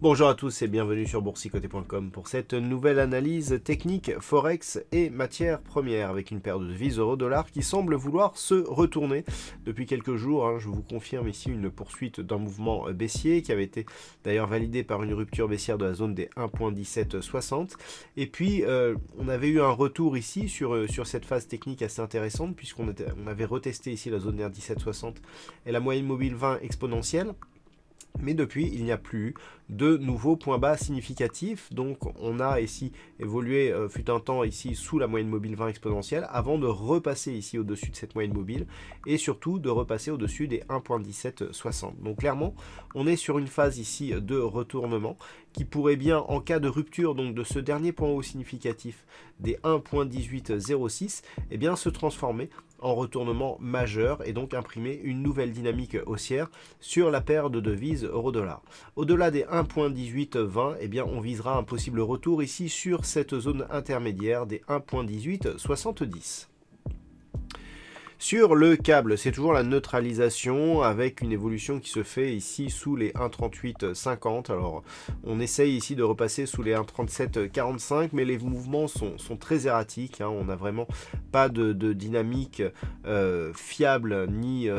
Bonjour à tous et bienvenue sur boursicoté.com pour cette nouvelle analyse technique Forex et matières premières avec une paire de devises euro-dollar qui semble vouloir se retourner depuis quelques jours. Je vous confirme ici une poursuite d'un mouvement baissier qui avait été d'ailleurs validé par une rupture baissière de la zone des 1.1760. Et puis on avait eu un retour ici sur cette phase technique assez intéressante puisqu'on avait retesté ici la zone des 1.1760 et la moyenne mobile 20 exponentielle. Mais depuis, il n'y a plus de nouveaux points bas significatifs. Donc, on a ici évolué, fut un temps ici sous la moyenne mobile 20 exponentielle avant de repasser ici au-dessus de cette moyenne mobile et surtout de repasser au-dessus des 1.1760. Donc, clairement, on est sur une phase ici de retournement qui pourrait bien, en cas de rupture donc de ce dernier point haut significatif des 1.1806, eh bien, se transformer en retournement majeur et donc imprimer une nouvelle dynamique haussière sur la paire de devises euro-dollar. Au-delà des 1.1820, eh bien, on visera un possible retour ici sur cette zone intermédiaire des 1.1870. Sur le câble, c'est toujours la neutralisation avec une évolution qui se fait ici sous les 1.3850. Alors, on essaye ici de repasser sous les 1.3745, mais les mouvements sont très erratiques. On n'a vraiment pas de dynamique fiable ni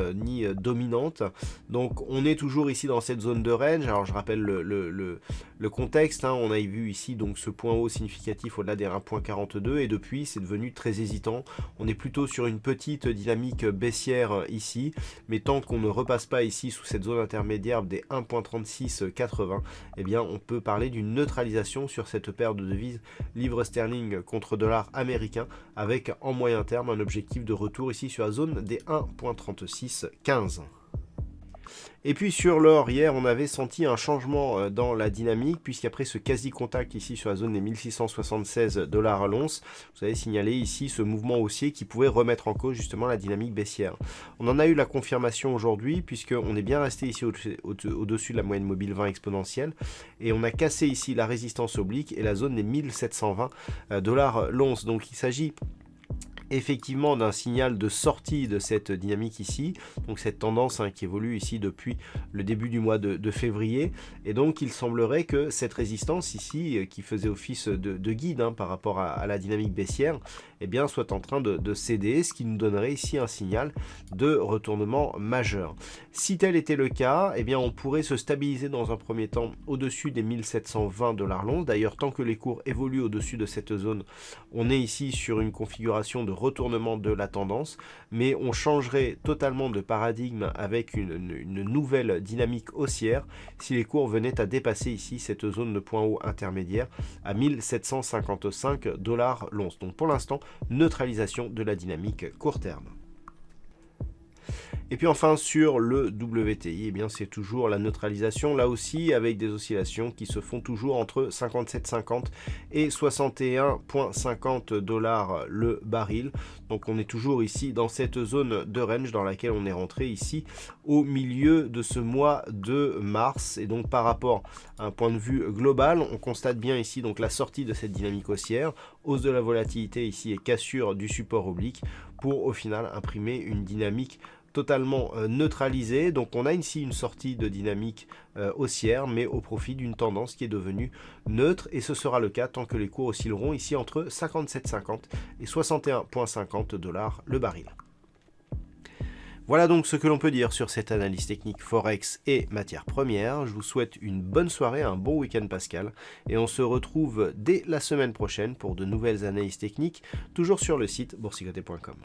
dominante. Donc, on est toujours ici dans cette zone de range. Alors, je rappelle le contexte. On a vu ici donc ce point haut significatif au-delà des 1.42 et depuis, c'est devenu très hésitant. On est plutôt sur une petite dynamique baissière ici, mais tant qu'on ne repasse pas ici sous cette zone intermédiaire des 1.3680, eh bien on peut parler d'une neutralisation sur cette paire de devises livre sterling contre dollar américain avec en moyen terme un objectif de retour ici sur la zone des 1.3615. Et puis sur l'or, hier, on avait senti un changement dans la dynamique, puisqu'après ce quasi-contact ici sur la zone des 1676 $ à l'once, vous avez signalé ici ce mouvement haussier qui pouvait remettre en cause justement la dynamique baissière. On en a eu la confirmation aujourd'hui, puisqu'on est bien resté ici au-dessus de la moyenne mobile 20 exponentielle, et on a cassé ici la résistance oblique et la zone des 1720 $ l'once. Donc il s'agit effectivement d'un signal de sortie de cette dynamique ici, donc cette tendance qui évolue ici depuis le début du mois de février, et donc il semblerait que cette résistance ici, qui faisait office de guide par rapport à la dynamique baissière, eh bien, soit en train de céder, ce qui nous donnerait ici un signal de retournement majeur. Si tel était le cas, eh bien, on pourrait se stabiliser dans un premier temps au-dessus des 1720 $ l'once. D'ailleurs, tant que les cours évoluent au-dessus de cette zone, on est ici sur une configuration de retournement de la tendance, mais on changerait totalement de paradigme avec une nouvelle dynamique haussière si les cours venaient à dépasser ici cette zone de point haut intermédiaire à 1755 $ l'once. Donc pour l'instant, neutralisation de la dynamique court terme. Et puis enfin sur le WTI, eh bien c'est toujours la neutralisation, là aussi avec des oscillations qui se font toujours entre 57,50 et 61,50 $ le baril. Donc on est toujours ici dans cette zone de range dans laquelle on est rentré ici au milieu de ce mois de mars. Et donc par rapport à un point de vue global, on constate bien ici donc la sortie de cette dynamique haussière, hausse de la volatilité ici et cassure du support oblique pour au final imprimer une dynamique totalement neutralisée. Donc on a ici une sortie de dynamique haussière, mais au profit d'une tendance qui est devenue neutre, et ce sera le cas tant que les cours oscilleront ici entre 57,50 et 61,50 $ le baril. Voilà donc ce que l'on peut dire sur cette analyse technique Forex et matières premières. Je vous souhaite une bonne soirée, un bon week-end pascal, et on se retrouve dès la semaine prochaine pour de nouvelles analyses techniques, toujours sur le site boursicoté.com.